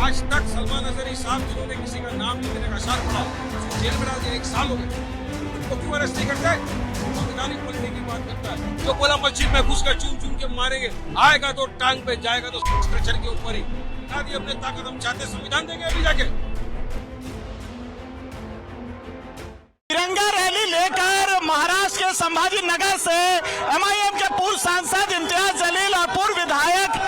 आज तक सलमान अजहरी साहब जिन्होंने किसी का नाम लेने का साथ था जेल में डाल दिया, 1 साल हो गए, तो क्यों अरेस्ट नहीं करता है? संवैधानिक पलटने की बात करता है। जो बोला मस्जिद में घुसकर चूम चूम के मारेंगे, आएगा तो टांग पे, जाएगा तो स्ट्रेचर के ऊपर ही। बता दी अपने ताकत, हम चाहते संविधान देंगे अभी जाके। तिरंगा रैली लेकर महाराष्ट्र के संभाजी नगर से एमआईएम के पूर्व सांसद इम्तियाज जलील और पूर्व विधायक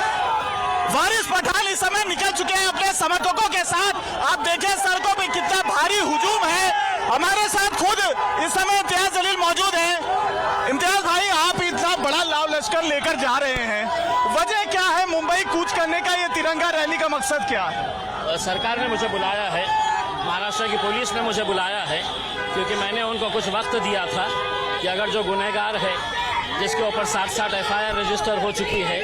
वारिस पठान इस समय निकल चुके हैं अपने समर्थकों के साथ। आप देखें सड़कों पे कितना भारी हुजूम है। हमारे साथ खुद इस समय इम्तियाज जलील मौजूद हैं। इम्तियाज भाई, आप इतना बड़ा लाव लश्कर लेकर जा रहे हैं, वजह क्या है? मुंबई कूच करने का ये तिरंगा रैली का मकसद क्या है? सरकार ने मुझे बुलाया है, महाराष्ट्र की पुलिस ने मुझे बुलाया है, क्योंकि मैंने उनको कुछ वक्त दिया था कि अगर जो गुनहगार है जिसके ऊपर 60 एफआईआर रजिस्टर हो चुकी है,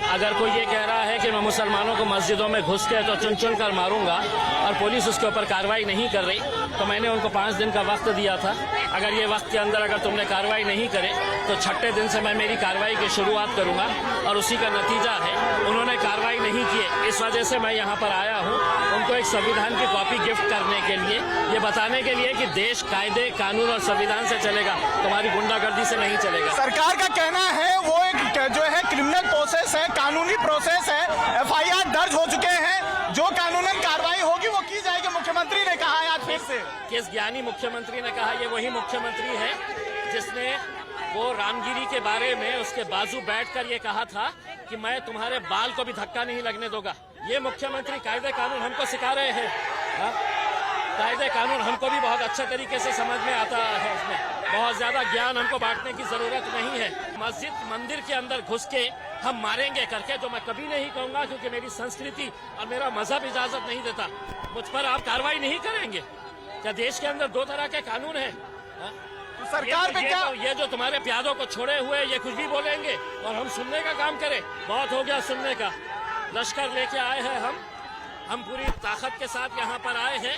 अगर कोई ये कह रहा है कि मैं मुसलमानों को मस्जिदों में घुस के तो चुन चुन कर मारूंगा और पुलिस उसके ऊपर कार्रवाई नहीं कर रही, तो मैंने उनको 5 दिन का वक्त दिया था। अगर ये वक्त के अंदर अगर तुमने कार्रवाई नहीं करे तो 6ठे दिन से मैं मेरी कार्रवाई की शुरुआत करूंगा, और उसी का नतीजा है उन्होंने कार्रवाई नहीं की। इस वजह से मैं यहाँ पर आया हूँ उनको एक संविधान की कॉपी गिफ्ट करने के लिए, ये बताने के लिए कि देश कायदे कानून और संविधान से चलेगा, तुम्हारी गुंडागर्दी से नहीं चलेगा। सरकार का कहना है वो एक जो है क्रिमिनल प्रोसेस है, कानूनी प्रोसेस है, एफआईआर दर्ज हो चुके हैं, जो कानूनन कार्रवाई होगी वो की जाएगी। मुख्यमंत्री ने कहा है आज फिर से। किस ज्ञानी मुख्यमंत्री ने कहा? ये वही मुख्यमंत्री है जिसने वो रामगिरी के बारे में उसके बाजू बैठकर ये कहा था कि मैं तुम्हारे बाल को भी धक्का नहीं लगने दूंगा। ये मुख्यमंत्री कायदे कानून हमको सिखा रहे हैं। कायदे कानून हमको भी बहुत अच्छे तरीके से समझ में आता है, उसमें बहुत ज्यादा ज्ञान हमको बांटने की जरूरत नहीं है। मस्जिद मंदिर के अंदर घुस के हम मारेंगे करके जो मैं कभी नहीं कहूंगा, क्योंकि मेरी संस्कृति और मेरा मजहब इजाजत नहीं देता। मुझ पर आप कार्रवाई नहीं करेंगे? क्या देश के अंदर 2 तरह के कानून है? तो सरकार पे क्या ये जो तुम्हारे प्यादों को छोड़े हुए ये कुछ भी बोलेंगे और हम सुनने का काम करें? बहुत हो गया सुनने का। लश्कर लेके आए हैं हम पूरी ताकत के साथ यहाँ पर आए हैं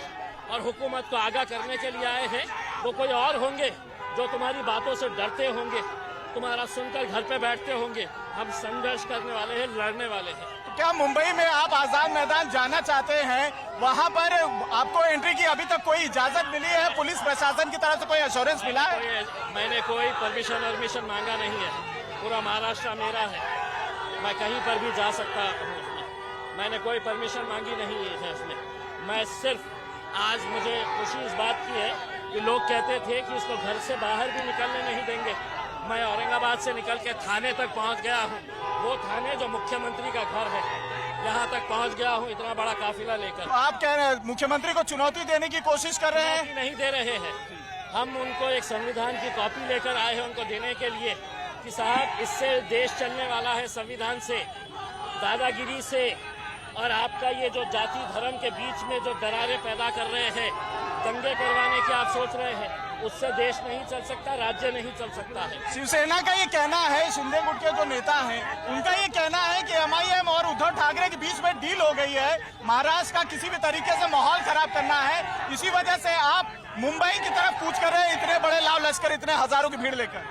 और हुकूमत को आगाह करने के लिए आए हैं। वो कोई और होंगे जो तुम्हारी बातों से डरते होंगे, तुम्हारा सुनकर घर पे बैठते होंगे। हम संघर्ष करने वाले हैं, लड़ने वाले हैं। तो क्या मुंबई में आप आजाद मैदान जाना चाहते हैं? वहाँ पर आपको एंट्री की अभी तक कोई इजाजत मिली है? पुलिस प्रशासन की तरफ से कोई एश्योरेंस मिला है? मैंने कोई परमिशन मांगा नहीं है। पूरा महाराष्ट्र मेरा है, मैं कहीं पर भी जा सकता हूँ। मैंने कोई परमिशन मांगी नहीं है इसमें। मैं सिर्फ आज मुझे खुशी इस बात की है कि लोग कहते थे कि इसको घर से बाहर भी निकलने नहीं देंगे। मैं औरंगाबाद से निकल के थाने तक पहुंच गया हूं, वो थाने जो मुख्यमंत्री का घर है, यहां तक पहुंच गया हूं इतना बड़ा काफिला लेकर। तो आप कह रहे हैं मुख्यमंत्री को चुनौती देने की कोशिश कर रहे हैं? नहीं दे रहे हैं, हम उनको एक संविधान की कॉपी लेकर आए हैं उनको देने के लिए कि साहब इससे देश चलने वाला है, संविधान से, दादागिरी से और आपका ये जो जाति धर्म के बीच में जो दरारें पैदा कर रहे हैं, दंगे करवाने की आप सोच रहे हैं, उससे देश नहीं चल सकता, राज्य नहीं चल सकता है। शिवसेना का ये कहना है, शिंदे गुट के जो नेता हैं उनका ये कहना है कि एमआईएम और उद्धव ठाकरे के बीच में डील हो गई है, महाराष्ट्र का किसी भी तरीके से माहौल खराब करना है, इसी वजह से आप मुंबई की तरफ कूच कर रहे हैं इतने बड़े लाव लश्कर, इतने हजारों की भीड़ लेकर।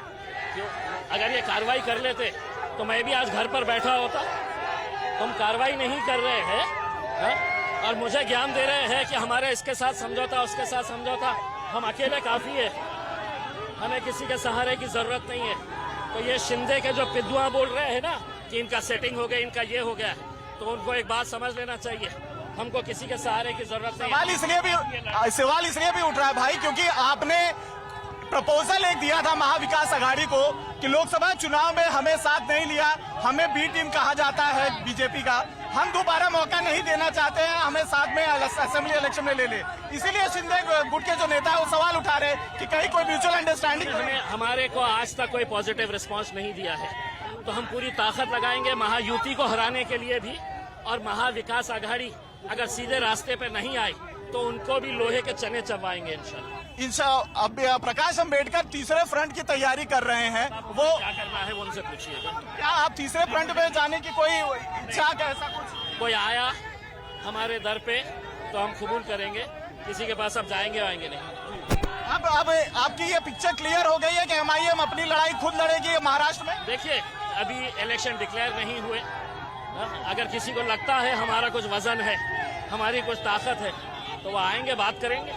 क्यों? अगर ये कार्रवाई कर लेते तो मैं भी आज घर पर बैठा होता। तुम कार्रवाई नहीं कर रहे हैं और मुझे ज्ञान दे रहे हैं कि हमारे इसके साथ समझौता, उसके साथ समझौता, हम अकेले काफी है, हमें किसी के सहारे की जरूरत नहीं है। तो ये शिंदे के जो पिद्दुआ बोल रहे हैं ना कि इनका सेटिंग हो गया, इनका ये हो गया, तो उनको एक बात समझ लेना चाहिए, हमको किसी के सहारे की जरूरत नहीं है। सवाल इसलिए भी उठ रहा है भाई क्योंकि आपने प्रपोजल एक दिया था महाविकास अघाड़ी को कि लोकसभा चुनाव में हमें साथ नहीं लिया, हमें बी टीम कहा जाता है बीजेपी का, हम दोबारा मौका नहीं देना चाहते हैं, हमें साथ में असेंबली इलेक्शन में ले ले। इसीलिए शिंदे गुट के जो नेता है वो सवाल उठा रहे कि कहीं कोई म्यूचुअल अंडरस्टैंडिंग। हमारे को आज तक कोई पॉजिटिव रिस्पांस नहीं दिया है, तो हम पूरी ताकत लगाएंगे महायुति को हराने के लिए भी। और महाविकास अघाड़ी अगर सीधे रास्ते पे नहीं आई तो उनको भी लोहे के चने चबाएंगे इंशाल्लाह। अब प्रकाश अम्बेडकर तीसरे फ्रंट की तैयारी कर रहे हैं, वो क्या करना है वो उनसे पूछिएगा। क्या आप तीसरे फ्रंट में जाने की कोई इच्छा का ऐसा कुछ? कोई आया हमारे दर पे तो हम कबूल करेंगे, किसी के पास अब जाएंगे आएंगे नहीं। अब आपकी ये पिक्चर क्लियर हो गई है कि एमआईएम अपनी लड़ाई खुद लड़ेगी महाराष्ट्र में। देखिए अभी इलेक्शन डिक्लेयर नहीं हुए, अगर किसी को लगता है हमारा कुछ वजन है, हमारी कुछ ताकत है, तो वो आएंगे, बात करेंगे।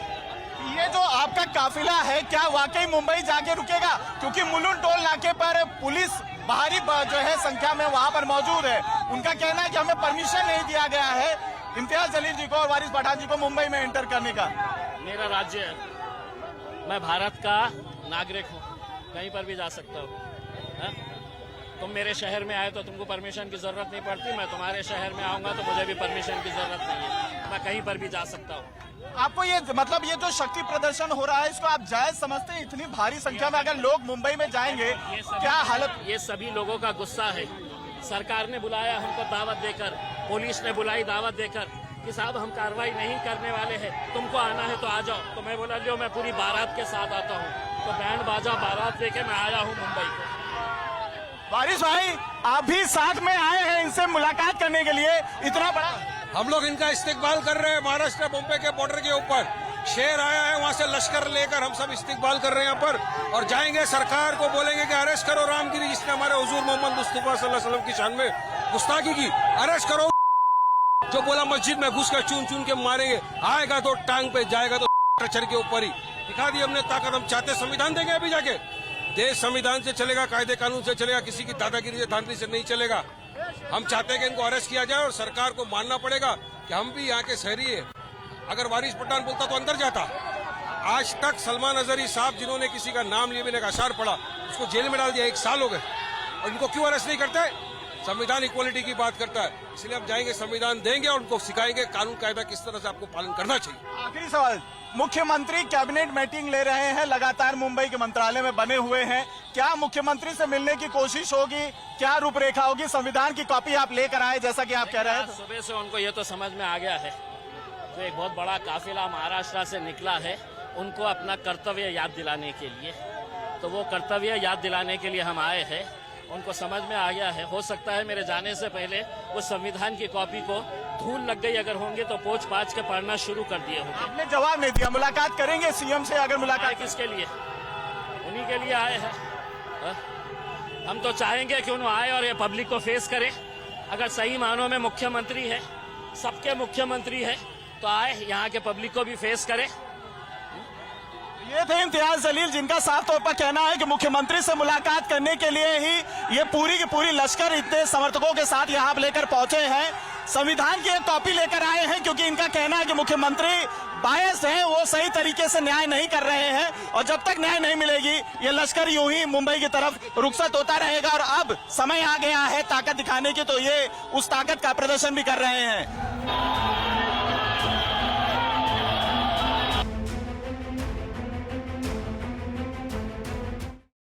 ये जो आपका काफिला है क्या वाकई मुंबई जाके रुकेगा? क्योंकि मुलुंड टोल नाके पर पुलिस भारी जो है संख्या में वहां पर मौजूद है। उनका कहना है कि हमें परमिशन नहीं दिया गया है इम्तियाज जलील जी को और वारिस पठान जी को मुंबई में एंटर करने का। मेरा राज्य है, मैं भारत का नागरिक हूँ, कहीं पर भी जा सकता हूँ। तुम मेरे शहर में आए तो तुमको परमिशन की जरूरत नहीं पड़ती, मैं तुम्हारे शहर में आऊंगा तो मुझे भी परमिशन की जरूरत नहीं है, मैं कहीं पर भी जा सकता हूँ। आपको ये मतलब ये जो शक्ति प्रदर्शन हो रहा है इसको आप जायज समझते हैं? इतनी भारी संख्या में अगर लोग मुंबई में जाएंगे क्या हालत? ये सभी लोगों का गुस्सा है। सरकार ने बुलाया हमको दावत देकर, पुलिस ने बुलाई दावत देकर कि साहब हम कार्रवाई नहीं करने वाले हैं, तुमको आना है तो आ जाओ। तो मैं बोला लो मैं पूरी बारात के साथ आता हूँ, तो बैंड बाजा बारात लेके मैं आया हूँ मुंबई को। वारिस भाई आप भी साथ में आए हैं इनसे मुलाकात करने के लिए, इतना बड़ा हम लोग इनका इस्तेकबाल कर रहे हैं। महाराष्ट्र मुंबई के बॉर्डर के ऊपर शेर आया है, वहां से लश्कर लेकर हम सब इस्तेकबाल कर रहे हैं यहाँ पर, और जाएंगे सरकार को बोलेंगे कि अरेस्ट करो रामगिरी जिसने हमारे हुजूर मोहम्मद मुस्तफा सल्लल्लाहु अलैहि वसल्लम की शान में गुस्ताखी की, अरेस्ट करो। जो बोला मस्जिद में घुसकर चून चून के मारेंगे, आएगा तो टांग पे, जाएगा तो ट्रचर के ऊपर ही। दिखा दी हमने ताकत, हम चाहते संविधान देंगे अभी जाके। देश संविधान से चलेगा, कायदे कानून से चलेगा, किसी की दादागिरी से धांधली से नहीं चलेगा। हम चाहते हैं कि इनको अरेस्ट किया जाए और सरकार को मानना पड़ेगा कि हम भी यहाँ के शहरी है। अगर वारिस पठान बोलता तो अंदर जाता। आज तक सलमान अजहरी साहब जिन्होंने किसी का नाम लिए बिना अशार पड़ा, उसको जेल में डाल दिया, 1 साल हो गए, और इनको क्यों अरेस्ट नहीं करते? संविधान इक्वालिटी की बात करता है, इसलिए हम जाएंगे, संविधान देंगे और उनको सिखाएंगे कानून कायदा किस तरह से आपको पालन करना चाहिए। आखिरी सवाल, मुख्यमंत्री कैबिनेट मीटिंग ले रहे हैं, लगातार मुंबई के मंत्रालय में बने हुए हैं, क्या मुख्यमंत्री से मिलने की कोशिश होगी? क्या रूपरेखा होगी? संविधान की कॉपी आप लेकर आए जैसा कि आप कह रहे हैं। सुबह से उनको ये तो समझ में आ गया है, तो एक बहुत बड़ा काफिला महाराष्ट्र से निकला है, उनको अपना कर्तव्य याद दिलाने के लिए, तो वो कर्तव्य याद दिलाने के लिए हम आए हैं। उनको समझ में आ गया है, हो सकता है मेरे जाने से पहले उस संविधान की कॉपी को धूल लग गई अगर होंगे तो पोंछ पाछ के पढ़ना शुरू कर दिए होंगे। आपने जवाब नहीं दिया, मुलाकात करेंगे सीएम से? अगर मुलाकात किसके लिए? उन्हीं के लिए आए हैं। हम तो चाहेंगे कि उन्हें आए और ये पब्लिक को फेस करे। अगर सही मानों में मुख्यमंत्री है, सबके मुख्यमंत्री है, तो आए यहाँ के पब्लिक को भी फेस करे। ये थे इम्तियाज जलील, जिनका साफ तौर पर कहना है कि मुख्यमंत्री से मुलाकात करने के लिए ही ये पूरी की पूरी लश्कर इतने समर्थकों के साथ यहाँ लेकर पहुंचे हैं। संविधान की एक कॉपी लेकर आए हैं क्योंकि इनका कहना है कि मुख्यमंत्री बायस हैं, वो सही तरीके से न्याय नहीं कर रहे हैं, और जब तक न्याय नहीं मिलेगी ये लश्कर यूं ही मुंबई की तरफ रुखसत होता रहेगा। और अब समय आ गया है ताकत दिखाने की, तो ये उस ताकत का प्रदर्शन भी कर रहे हैं।